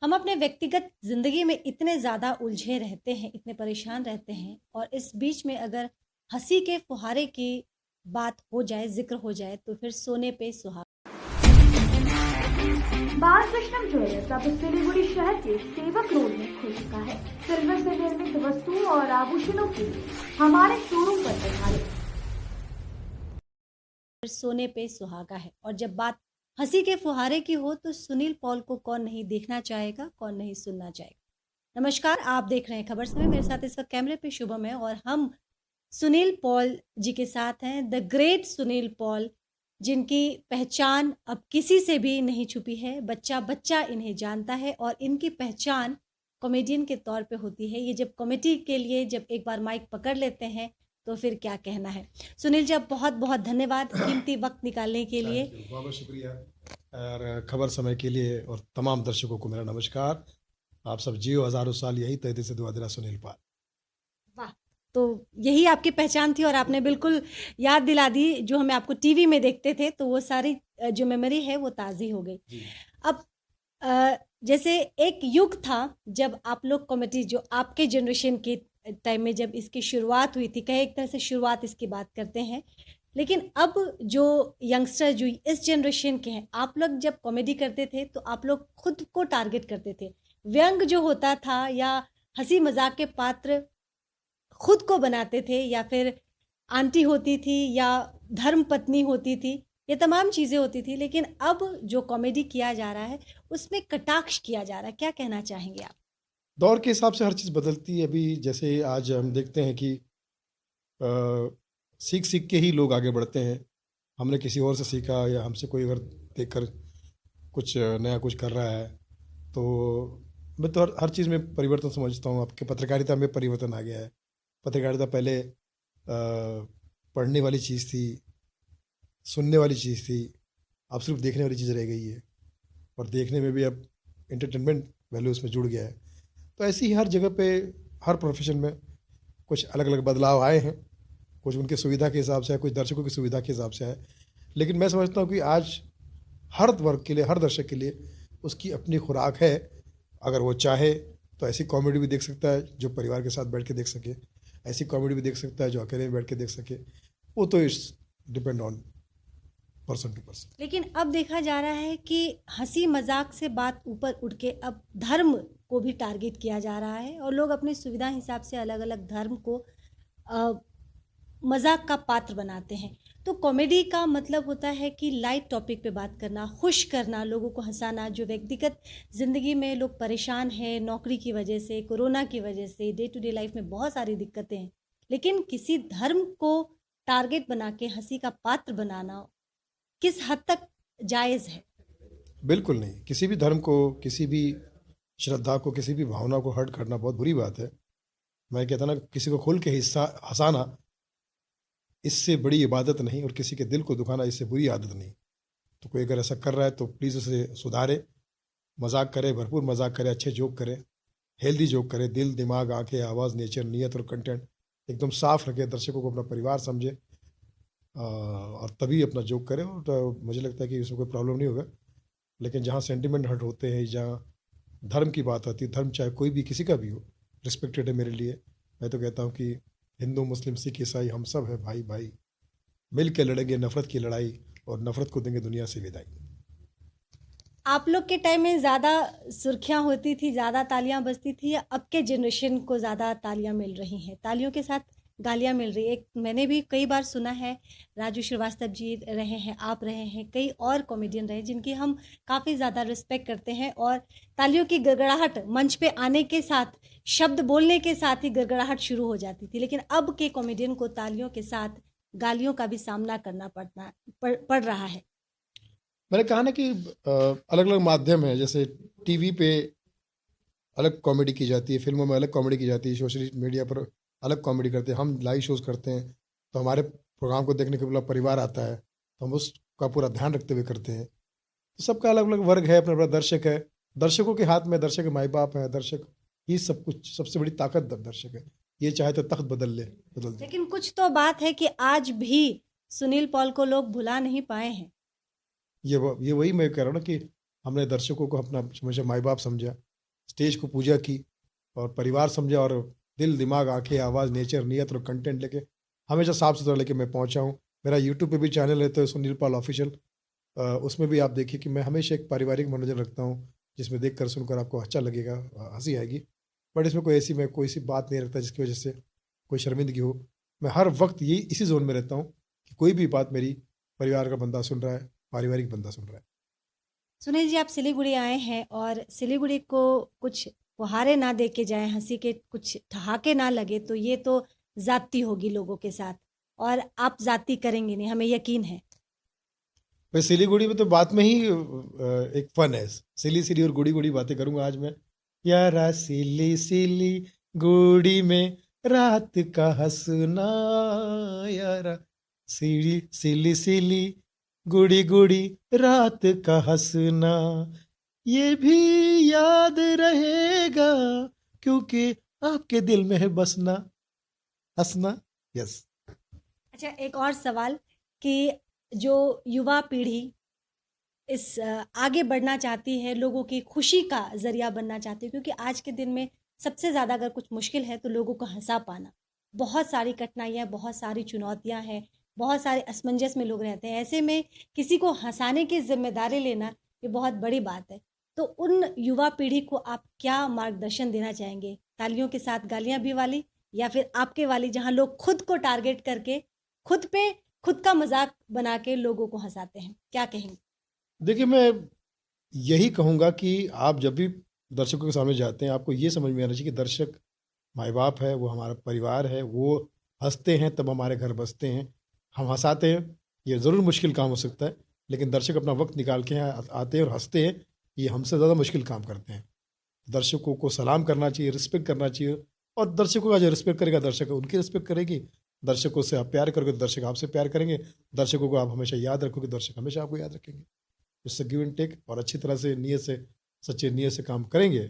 हम अपने व्यक्तिगत ज़िंदगी में इतने ज़्यादा उलझे रहते हैं, इतने परेशान रहते हैं और इस बीच में अगर हँसी के फुहारे की बात हो जाए, ज़िक्र हो जाए तो फिर सोने पे सुहागा। बालकृष्णम ज्वेलर्स अब सिलीगुड़ी शहर के सेवक रोड में खुल चुका है। सिल्वर से निर्मित वस्तुओं और आभूषणों के लिए हमारे शोरूम पर पधारें। फिर सोने पे सुहागा है और जब बात हंसी के फुहारे की हो तो सुनील पॉल को कौन नहीं देखना चाहेगा, कौन नहीं सुनना चाहेगा। नमस्कार, आप देख रहे हैं खबर समय। मेरे साथ इस वक्त कैमरे पे शुभम है और हम सुनील पॉल जी के साथ हैं, द ग्रेट सुनील पॉल, जिनकी पहचान अब किसी से भी नहीं छुपी है। बच्चा बच्चा इन्हें जानता है और इनकी पहचान कॉमेडियन के तौर पे होती है। ये जब कॉमेडी के लिए जब एक बार माइक पकड़ लेते हैं तो फिर क्या कहना है। सुनील जी, आप बहुत बहुत धन्यवाद कीमती वक्त निकालने के लिए। बहुत बहुत शुक्रिया और खबर समय के लिए, और तमाम दर्शकों को मेरा नमस्कार। आप सब जियो हजारों साल, यही तहते से दुआ दिला सुनील पाल। वाह, तो यही आपकी पहचान थी और आपने बिल्कुल याद दिला दी। जो हमें आपको टीवी में देखते थे तो वो सारी जो मेमोरी है वो ताज़ी हो गई। अब जैसे एक युग था जब आप लोग कॉमेडी, जो आपके जनरेशन के टाइम में जब इसकी शुरुआत हुई थी, कहे एक तरह से शुरुआत इसकी बात करते हैं, लेकिन अब जो यंगस्टर जो इस जनरेशन के हैं, आप लोग जब कॉमेडी करते थे तो आप लोग खुद को टारगेट करते थे। व्यंग जो होता था या हंसी मजाक के पात्र खुद को बनाते थे, या फिर आंटी होती थी या धर्म पत्नी होती थी, ये तमाम चीज़ें होती थी। लेकिन अब जो कॉमेडी किया जा रहा है उसमें कटाक्ष किया जा रहा है, क्या कहना चाहेंगे आप? दौर के हिसाब से हर चीज़ बदलती है। अभी जैसे आज हम देखते हैं कि सीख सीख के ही लोग आगे बढ़ते हैं। हमने किसी और से सीखा या हमसे कोई अगर देखकर कुछ नया कुछ कर रहा है, तो मैं तो हर चीज़ में परिवर्तन समझता हूँ। आपके पत्रकारिता में परिवर्तन आ गया है। पत्रकारिता पहले पढ़ने वाली चीज़ थी, सुनने वाली चीज़ थी, अब सिर्फ देखने वाली चीज़ रह गई है, और देखने में भी अब एंटरटेनमेंट वैल्यू उसमें जुड़ गया है। तो ऐसे ही हर जगह पे, हर प्रोफेशन में कुछ अलग अलग बदलाव आए हैं। कुछ उनके सुविधा के हिसाब से है, कुछ दर्शकों की सुविधा के हिसाब से है। लेकिन मैं समझता हूँ कि आज हर वर्ग के लिए, हर दर्शक के लिए उसकी अपनी खुराक है। अगर वो चाहे तो ऐसी कॉमेडी भी देख सकता है जो परिवार के साथ बैठ के देख सके, ऐसी कॉमेडी भी देख सकता है जो अकेले में बैठ के देख सके। वो तो it's depend on person to person. लेकिन अब देखा जा रहा है कि हंसी मजाक से बात ऊपर उठ के अब धर्म को भी टारगेट किया जा रहा है और लोग अपनी सुविधा हिसाब से अलग अलग धर्म को मजाक का पात्र बनाते हैं। तो कॉमेडी का मतलब होता है कि लाइट टॉपिक पे बात करना, खुश करना, लोगों को हंसाना। जो व्यक्तिगत ज़िंदगी में लोग परेशान हैं नौकरी की वजह से, कोरोना की वजह से, डे टू डे लाइफ में बहुत सारी दिक्कतें हैं, लेकिन किसी धर्म को टारगेट बना के हंसी का पात्र बनाना किस हद तक जायज़ है? बिल्कुल नहीं। किसी भी धर्म को, किसी भी श्रद्धा को, किसी भी भावना को हर्ट करना बहुत बुरी बात है। मैं कहता ना, किसी को खुल के हिस्सा हंसाना इससे बड़ी इबादत नहीं, और किसी के दिल को दुखाना इससे बुरी आदत नहीं। तो कोई अगर ऐसा कर रहा है तो प्लीज़ उसे सुधारे, मजाक करे, भरपूर मजाक करे, अच्छे जोक करे, हेल्दी जोक करे, दिल, दिमाग, आंखें, आवाज़, नेचर, नीयत और कंटेंट एकदम साफ रखे, दर्शकों को अपना परिवार समझे, और तभी अपना जोक करे। और तो मुझे लगता है कि उसमें कोई प्रॉब्लम नहीं होगा। लेकिन जहाँ सेंटिमेंट हर्ट होते हैं, जहाँ धर्म की बात आती है, धर्म चाहे कोई भी, किसी का भी हो, रिस्पेक्टेड है मेरे लिए। मैं तो कहता हूँ कि हिंदू, मुस्लिम, सिख, ईसाई, हम सब है भाई भाई। मिल के लड़ेंगे नफरत की लड़ाई, और नफरत को देंगे दुनिया से विदाई। आप लोग के टाइम में ज़्यादा सुर्खियाँ होती थी, ज़्यादा तालियां बजती थी, या अब के जनरेशन को ज़्यादा तालियां मिल रही हैं? तालियों के साथ गालियां मिल रही है। एक मैंने भी कई बार सुना है, राजू श्रीवास्तव जी रहे हैं, आप रहे हैं, कई और कॉमेडियन रहे जिनकी हम काफ़ी ज़्यादा रिस्पेक्ट करते हैं, और तालियों की गड़गड़ाहट मंच पे आने के साथ, शब्द बोलने के साथ ही गड़गड़ाहट शुरू हो जाती थी। लेकिन अब के कॉमेडियन को तालियों के साथ गालियों का भी सामना करना पड़ रहा है। मैंने कहा ना कि अलग अलग माध्यम है। जैसे टीवी पे अलग कॉमेडी की जाती है, फिल्मों में अलग कॉमेडी की जाती है, सोशल मीडिया पर अलग कॉमेडी करते हैं, हम लाइव शोज करते हैं, तो हमारे प्रोग्राम को देखने के पूरा परिवार आता है, तो हम उसका पूरा ध्यान रखते हुए करते हैं। तो सबका अलग अलग वर्ग है, अपना अपना दर्शक है। दर्शकों के हाथ में, दर्शक के माई बाप है, दर्शक ही सब कुछ, सबसे बड़ी ताकत दर्शक है। ये चाहे तो तख्त बदल दे। लेकिन कुछ तो बात है कि आज भी सुनील पॉल को लोग भुला नहीं पाए हैं। ये वही मैं कह रहा हूँ ना कि हमने दर्शकों को अपना हमेशा माई बाप समझा, स्टेज को पूजा की और परिवार समझा और दिल दिमाग आंखें आवाज़ नेचर नियत और कंटेंट लेके हमेशा साफ सुथरा लेके मैं पहुंचा हूं। मेरा यूट्यूब पे भी चैनल है तो सुनील पाल ऑफिशियल, उसमें भी आप देखिए कि मैं हमेशा एक पारिवारिक मनोरंजन रखता हूँ जिसमें देख कर सुनकर आपको अच्छा लगेगा, हंसी आएगी। बट इसमें कोई सी बात नहीं रखता जिसकी वजह से कोई शर्मिंदगी हो। मैं हर वक्त यही इसी जोन में रहता हूँ कि कोई भी बात मेरी परिवार का बंदा सुन रहा है, पारिवारिक बंदा सुन रहा है। सुनील जी, आप सिलीगुड़ी आए हैं और सिलीगुड़ी को कुछ फुहारे ना दे के जाए, हंसी के कुछ ठहाके ना लगे तो ये तो जाती होगी लोगों के साथ, और आप जाती करेंगे नहीं, हमें यकीन है। भाई सिलीगुड़ी में तो बात में ही एक फन है, सिली सिली और गुड़ी गुड़ी बातें करूंगा आज मैं। यारा सिली सिली गुड़ी में रात का हंसना, यारा सिली सिली सिली गुड़ी गुड़ी रात का हंसना, ये भी याद रहेगा क्योंकि आपके दिल में है बसना, हंसना। यस। अच्छा, एक और सवाल कि जो युवा पीढ़ी इस आगे बढ़ना चाहती है, लोगों की खुशी का ज़रिया बनना चाहती है, क्योंकि आज के दिन में सबसे ज़्यादा अगर कुछ मुश्किल है तो लोगों को हंसा पाना। बहुत सारी कठिनाइयाँ, बहुत सारी चुनौतियाँ हैं, बहुत सारे असमंजस में लोग रहते हैं। ऐसे में किसी को हंसाने की जिम्मेदारी लेना ये बहुत बड़ी बात है। तो उन युवा पीढ़ी को आप क्या मार्गदर्शन देना चाहेंगे? तालियों के साथ गालियाँ भी वाली, या फिर आपके वाली जहाँ लोग खुद को टारगेट करके खुद पे खुद का मजाक बना के लोगों को हंसाते हैं, क्या कहेंगे? देखिए, मैं यही कहूँगा कि आप जब भी दर्शकों के सामने जाते हैं आपको ये समझ में आना चाहिए कि दर्शक माँ बाप है, वो हमारा परिवार है, वो हंसते हैं तब हमारे घर बसते हैं, हम हंसाते हैं। ये ज़रूर मुश्किल काम हो सकता है, लेकिन दर्शक अपना वक्त निकाल के यहाँ आते हैं और हंसते हैं, ये हमसे ज़्यादा मुश्किल काम करते हैं। दर्शकों को सलाम करना चाहिए, रिस्पेक्ट करना चाहिए, और दर्शकों का जो रिस्पेक्ट करेगा दर्शक उनकी रिस्पेक्ट करेगी। दर्शकों से आप प्यार करोगे तो दर्शक आपसे प्यार करेंगे। दर्शकों को आप हमेशा याद रखोगे, दर्शक हमेशा आपको याद रखेंगे। इससे गिव एंड टेक, और अच्छी तरह से नीयत से, सच्चे नीयत से काम करेंगे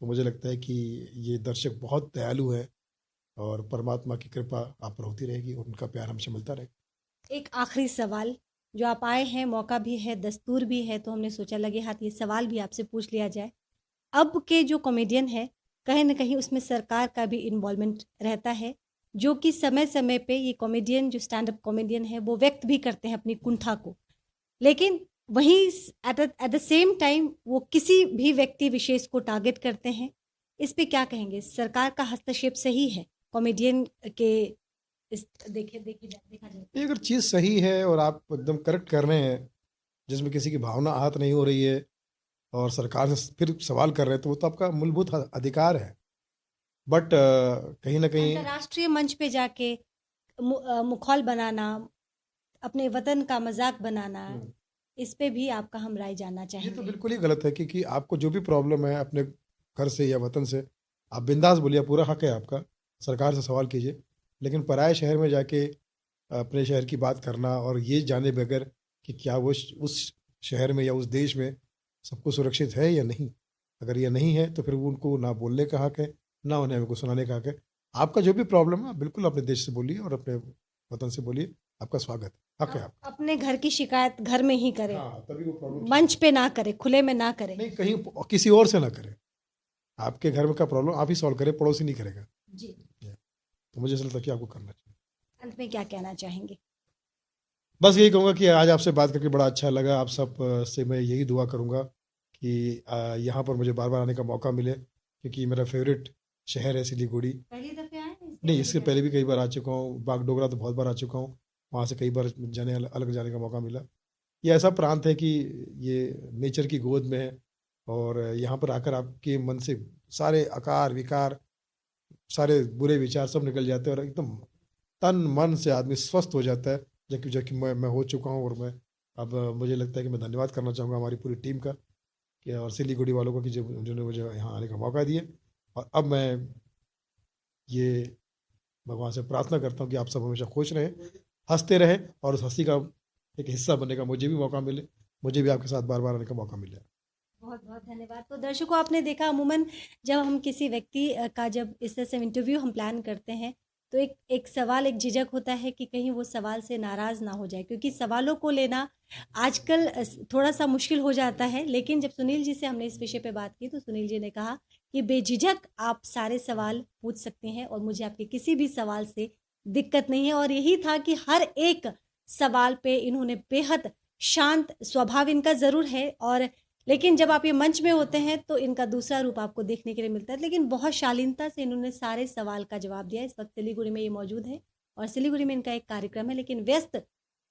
तो मुझे लगता है कि ये दर्शक बहुत दयालु है और परमात्मा की कृपा आप पर होती रहेगी और उनका प्यार हमेशा मिलता रहेगा। एक आखिरी सवाल, जो आप आए हैं, मौका भी है, दस्तूर भी है, तो हमने सोचा लगे हाथ ये सवाल भी आपसे पूछ लिया जाए। अब के जो कॉमेडियन है, कहीं ना कहीं उसमें सरकार का भी इन्वॉल्वमेंट रहता है, जो कि समय समय पे ये कॉमेडियन, जो स्टैंड अप कॉमेडियन है, वो व्यक्त भी करते हैं अपनी कुंठा को, लेकिन वहीं एट द सेम टाइम वो किसी भी व्यक्ति विशेष को टारगेट करते हैं। इस पे क्या कहेंगे? सरकार का हस्तक्षेप सही है कॉमेडियन के इस देखा जाए? ये अगर चीज़ सही है और आप एकदम करेक्ट कर रहे हैं, जिसमें किसी की भावना आहत नहीं हो रही है और सरकार से फिर सवाल कर रहे हैं, तो वो तो आपका मूलभूत अधिकार है। बट कहीं ना कहीं अंतर्राष्ट्रीय मंच पे जाके मुखौल बनाना, अपने वतन का मजाक बनाना, इस पे भी आपका हम राय जानना ये तो चाहेंगे। बिल्कुल ही गलत है, क्योंकि आपको जो भी प्रॉब्लम है अपने घर से या वतन से, आप बिंदास बोलिए, पूरा हक है आपका, सरकार से सवाल कीजिए। लेकिन पराये शहर में जाके अपने शहर की बात करना और ये जाने बगैर कि क्या वो उस शहर में या उस देश में सबको सुरक्षित है या नहीं, अगर ये नहीं है तो फिर वो उनको ना बोलने का हक है, ना उन्हें हमको सुनाने का हक है। आपका जो भी प्रॉब्लम है आप बिल्कुल अपने देश से बोलिए और अपने वतन से बोलिए, आपका स्वागत है, हक है आपका। अपने घर की शिकायत घर में ही करे, हाँ, तभी वो प्रॉब्लम मंच पे ना करे, खुले में ना करे। नहीं, कहीं किसी और से ना करे। आपके घर में का प्रॉब्लम आप ही सॉल्व करें, पड़ोसी नहीं करेगा जी। तो मुझे ऐसा लगता है कि आपको करना चाहिए। अंत में क्या कहना चाहेंगे? बस यही कहूँगा कि आज आपसे बात करके बड़ा अच्छा लगा। आप सब से मैं यही दुआ करूँगा कि यहाँ पर मुझे बार बार आने का मौका मिले, क्योंकि मेरा फेवरेट शहर है सिलीगुड़ी। पहली दफे आए हैं? नहीं, इससे पहले भी कई बार आ चुका हूँ, बागडोगरा तो बहुत बार आ चुका हूँ, वहाँ से कई बार अलग जाने का मौका मिला। ये ऐसा प्रांत है कि ये नेचर की गोद में है, और यहाँ पर आकर आपके मन से सारे आकार विकार, सारे बुरे विचार सब निकल जाते हैं और एकदम तन मन से आदमी स्वस्थ हो जाता है, जबकि मैं हो चुका हूँ। और मैं अब मुझे लगता है कि मैं धन्यवाद करना चाहूँगा हमारी पूरी टीम का कि और सिलीगुड़ी वालों को कि जिन्होंने मुझे यहाँ आने का मौका दिया। और अब मैं ये भगवान से प्रार्थना करता हूँ कि आप सब हमेशा खुश रहें, हंसते रहें, और उस हंसी का एक हिस्सा बनने का मुझे भी मौका मिले, मुझे भी आपके साथ बार बार आने का मौका मिले। बहुत बहुत धन्यवाद। तो दर्शकों, आपने देखा, अमूमन जब हम किसी व्यक्ति का जब इस तरह से इंटरव्यू हम प्लान करते हैं तो एक सवाल, एक झिझक होता है कि कहीं वो सवाल से नाराज़ ना हो जाए, क्योंकि सवालों को लेना आजकल थोड़ा सा मुश्किल हो जाता है। लेकिन जब सुनील जी से हमने इस विषय पे बात की तो सुनील जी ने कहा कि बेझिझक आप सारे सवाल पूछ सकते हैं और मुझे आपके किसी भी सवाल से दिक्कत नहीं है। और यही था कि हर एक सवाल पे इन्होंने बेहद शांत स्वभाव इनका ज़रूर है, और लेकिन जब आप ये मंच में होते हैं तो इनका दूसरा रूप आपको देखने के लिए मिलता है। लेकिन बहुत शालीनता से इन्होंने सारे सवाल का जवाब दिया। इस वक्त सिलीगुड़ी में ये मौजूद है और सिलीगुड़ी में इनका एक कार्यक्रम है, लेकिन व्यस्त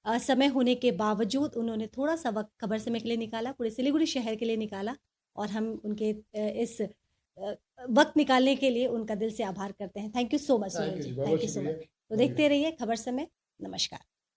समय होने के बावजूद उन्होंने थोड़ा सा वक्त खबर समय के लिए निकाला, पूरे सिलीगुड़ी शहर के लिए निकाला, और हम उनके इस वक्त निकालने के लिए उनका दिल से आभार करते हैं। Thank you so much Sunil ji, thank you so much. तो देखते रहिए खबर समय। नमस्कार।